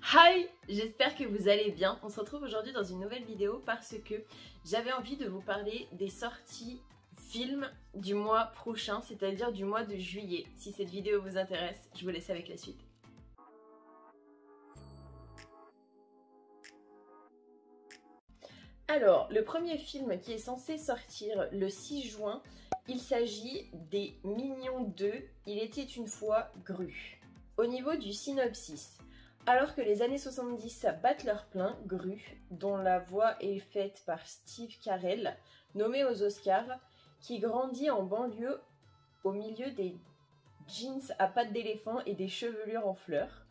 Hi, j'espère que vous allez bien. On se retrouve aujourd'hui dans une nouvelle vidéo parce que j'avais envie de vous parler des sorties films du mois prochain, c'est-à-dire du mois de juillet. Si cette vidéo vous intéresse, je vous laisse avec la suite. Alors, le premier film qui est censé sortir le 6 juin, il s'agit des Mignons 2, Il était une fois Gru. Au niveau du synopsis, alors que les années 70 battent leur plein, Gru, dont la voix est faite par Steve Carell, nommé aux Oscars, qui grandit en banlieue au milieu des jeans à pattes d'éléphant et des chevelures en fleurs,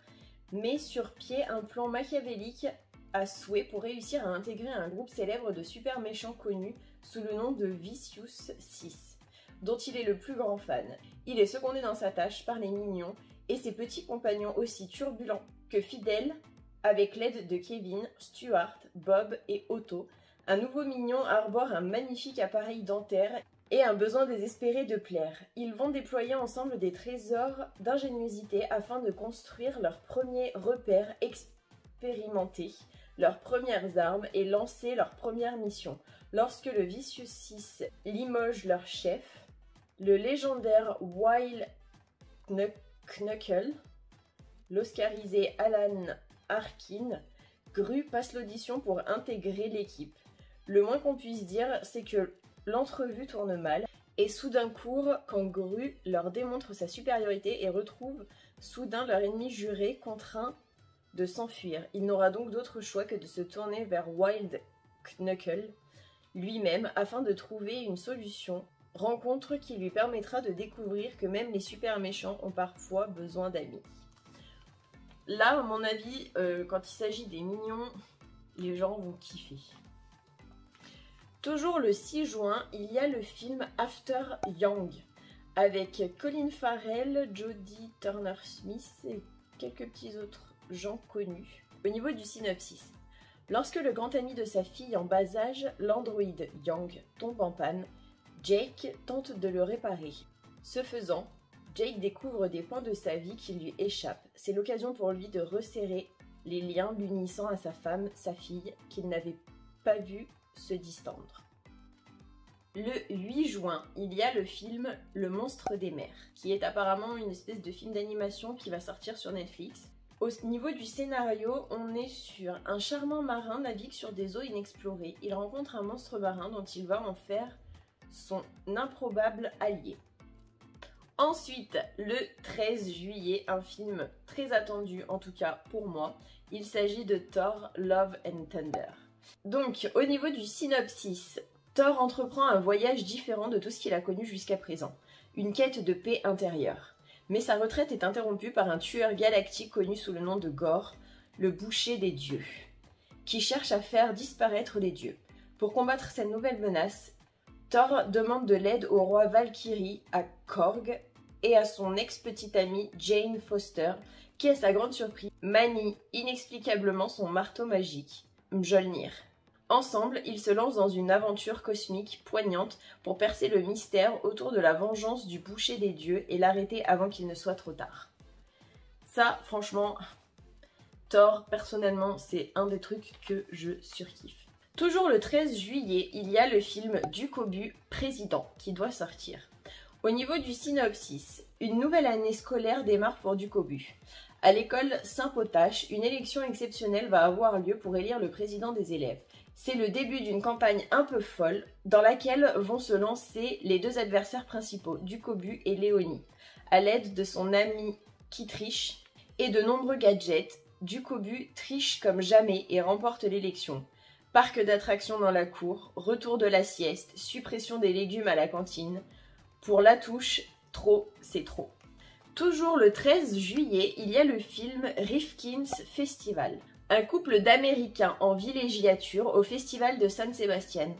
met sur pied un plan machiavélique à souhait pour réussir à intégrer un groupe célèbre de super méchants connus sous le nom de Vicious 6, dont il est le plus grand fan. Il est secondé dans sa tâche par les Mignons et ses petits compagnons aussi turbulents que fidèles, avec l'aide de Kevin, Stuart, Bob et Otto. Un nouveau Mignon arbore un magnifique appareil dentaire et un besoin désespéré de plaire. Ils vont déployer ensemble des trésors d'ingéniosité afin de construire leur premier repère expérimenté, leurs premières armes et lancer leur première mission. Lorsque le Vicious 6 limoge leur chef, le légendaire Wild Knuckle, l'oscarisé Alan Arkin, Gru passe l'audition pour intégrer l'équipe. Le moins qu'on puisse dire, c'est que l'entrevue tourne mal et soudain court quand Gru leur démontre sa supériorité et retrouve soudain leur ennemi juré contraint de s'enfuir. Il n'aura donc d'autre choix que de se tourner vers Wild Knuckle lui-même afin de trouver une solution, rencontre qui lui permettra de découvrir que même les super méchants ont parfois besoin d'amis. Là, à mon avis, quand il s'agit des Mignons, les gens vont kiffer. Toujours le 6 juin, il y a le film After Yang, avec Colin Farrell, Jodie Turner-Smith et quelques petits autres gens connus. Au niveau du synopsis, lorsque le grand ami de sa fille en bas âge, l'androïde Yang, tombe en panne, Jake tente de le réparer. Ce faisant, Jake découvre des points de sa vie qui lui échappent. C'est l'occasion pour lui de resserrer les liens l'unissant à sa femme, sa fille, qu'il n'avait pas vu se distendre. Le 8 juin, il y a le film Le Monstre des Mers, qui est apparemment une espèce de film d'animation qui va sortir sur Netflix. Au niveau du scénario, on est sur un charmant marin navigue sur des eaux inexplorées. Il rencontre un monstre marin dont il va en faire son improbable allié. Ensuite, le 13 juillet, un film très attendu, en tout cas pour moi. Il s'agit de Thor, Love and Thunder. Donc, au niveau du synopsis, Thor entreprend un voyage différent de tout ce qu'il a connu jusqu'à présent. Une quête de paix intérieure. Mais sa retraite est interrompue par un tueur galactique connu sous le nom de Gorr, le boucher des dieux, qui cherche à faire disparaître les dieux. Pour combattre cette nouvelle menace, Thor demande de l'aide au roi Valkyrie à Korg et à son ex-petite amie Jane Foster, qui à sa grande surprise manie inexplicablement son marteau magique, Mjolnir. Ensemble, ils se lancent dans une aventure cosmique poignante pour percer le mystère autour de la vengeance du boucher des dieux et l'arrêter avant qu'il ne soit trop tard. Ça, franchement, Thor, personnellement, c'est un des trucs que je surkiffe. Toujours le 13 juillet, il y a le film Du Cobu Président qui doit sortir. Au niveau du synopsis, une nouvelle année scolaire démarre pour Du Cobu. À l'école Saint-Potache, une élection exceptionnelle va avoir lieu pour élire le président des élèves. C'est le début d'une campagne un peu folle dans laquelle vont se lancer les deux adversaires principaux, Du Cobu et Léonie. À l'aide de son ami qui triche et de nombreux gadgets, Du Cobu triche comme jamais et remporte l'élection. Parc d'attractions dans la cour, retour de la sieste, suppression des légumes à la cantine. Pour la touche, trop, c'est trop. Toujours le 13 juillet, il y a le film Rifkin's Festival. Un couple d'Américains en villégiature au festival de San Sebastian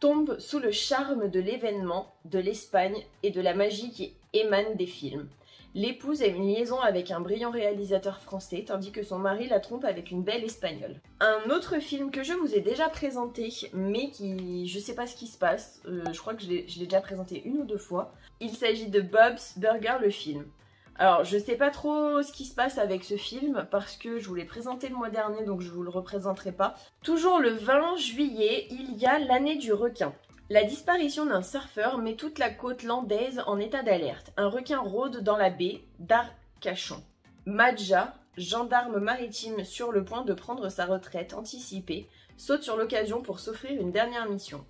tombe sous le charme de l'événement, de l'Espagne et de la magie qui émane des films. L'épouse a une liaison avec un brillant réalisateur français, tandis que son mari la trompe avec une belle espagnole. Un autre film que je vous ai déjà présenté, mais qui... je sais pas ce qui se passe, je crois que je l'ai déjà présenté une ou deux fois. Il s'agit de Bob's Burger, le film. Alors, je sais pas trop ce qui se passe avec ce film parce que je vous l'ai présenté le mois dernier, donc je vous le représenterai pas. Toujours le 20 juillet, il y a l'année du requin. La disparition d'un surfeur met toute la côte landaise en état d'alerte. Un requin rôde dans la baie d'Arcachon. Madja, gendarme maritime sur le point de prendre sa retraite anticipée, saute sur l'occasion pour s'offrir une dernière mission.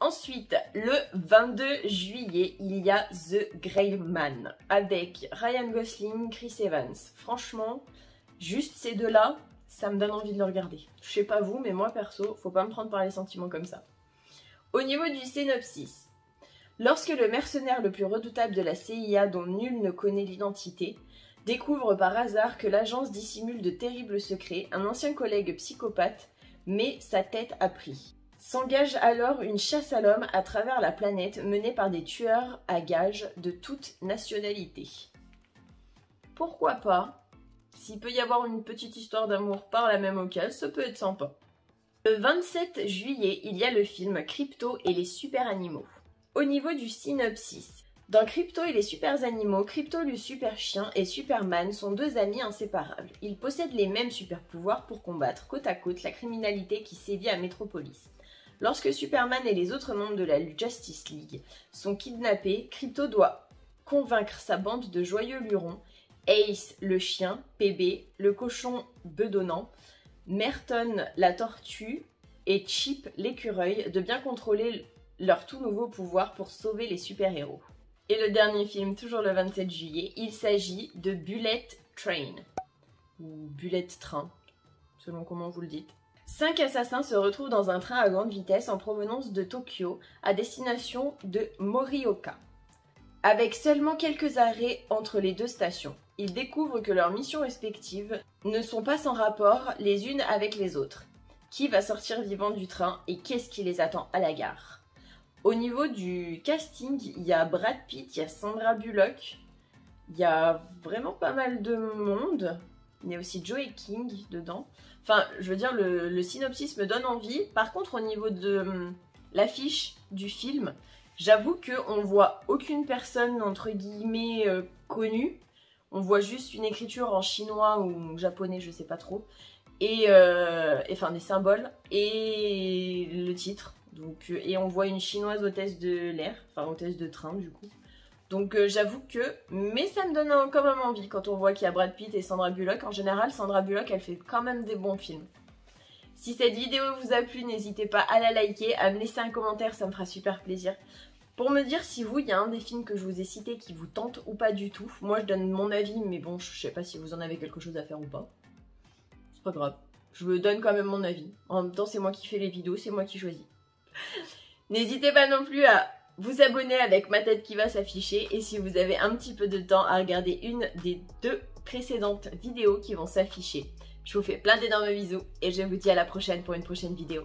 Ensuite, le 22 juillet, il y a The Gray Man avec Ryan Gosling, Chris Evans. Franchement, juste ces deux-là, ça me donne envie de le regarder. Je sais pas vous, mais moi perso, faut pas me prendre par les sentiments comme ça. Au niveau du synopsis, lorsque le mercenaire le plus redoutable de la CIA, dont nul ne connaît l'identité, découvre par hasard que l'agence dissimule de terribles secrets, un ancien collègue psychopathe met sa tête à prix. S'engage alors une chasse à l'homme à travers la planète menée par des tueurs à gages de toute nationalité. Pourquoi pas? S'il peut y avoir une petite histoire d'amour par la même occasion, ça peut être sympa. Le 27 juillet, il y a le film Crypto et les super animaux. Au niveau du synopsis, dans Crypto et les super animaux, Crypto le super chien et Superman sont deux amis inséparables. Ils possèdent les mêmes super pouvoirs pour combattre côte à côte la criminalité qui sévit à Metropolis. Lorsque Superman et les autres membres de la Justice League sont kidnappés, Crypto doit convaincre sa bande de joyeux lurons, Ace le chien, PB le cochon bedonnant, Merton la tortue et Chip l'écureuil de bien contrôler leur tout nouveau pouvoir pour sauver les super-héros. Et le dernier film, toujours le 27 juillet, il s'agit de Bullet Train, ou Bullet Train, selon comment vous le dites. 5 assassins se retrouvent dans un train à grande vitesse en provenance de Tokyo à destination de Morioka. Avec seulement quelques arrêts entre les deux stations, ils découvrent que leurs missions respectives ne sont pas sans rapport les unes avec les autres. Qui va sortir vivant du train et qu'est-ce qui les attend à la gare? Au niveau du casting, il y a Brad Pitt, il y a Sandra Bullock, il y a vraiment pas mal de monde. Il y a aussi Joey King dedans. Enfin, je veux dire, le synopsis me donne envie. Par contre, au niveau de l'affiche du film, j'avoue qu'on voit aucune personne, entre guillemets, connue. On voit juste une écriture en chinois ou japonais, je sais pas trop. Et enfin, des symboles. Et le titre. Donc, et on voit une chinoise hôtesse de l'air. Enfin, hôtesse de train, du coup. Donc j'avoue que, mais ça me donne quand même envie quand on voit qu'il y a Brad Pitt et Sandra Bullock. En général, Sandra Bullock, elle fait quand même des bons films. Si cette vidéo vous a plu, n'hésitez pas à la liker, à me laisser un commentaire, ça me fera super plaisir. Pour me dire si vous, il y a un des films que je vous ai cité qui vous tente ou pas du tout. Moi, je donne mon avis, mais bon, je sais pas si vous en avez quelque chose à faire ou pas. C'est pas grave, je vous donne quand même mon avis. En même temps, c'est moi qui fais les vidéos, c'est moi qui choisis. N'hésitez pas non plus à vous abonner avec ma tête qui va s'afficher et si vous avez un petit peu de temps à regarder une des 2 précédentes vidéos qui vont s'afficher. Je vous fais plein d'énormes bisous et je vous dis à la prochaine pour une prochaine vidéo.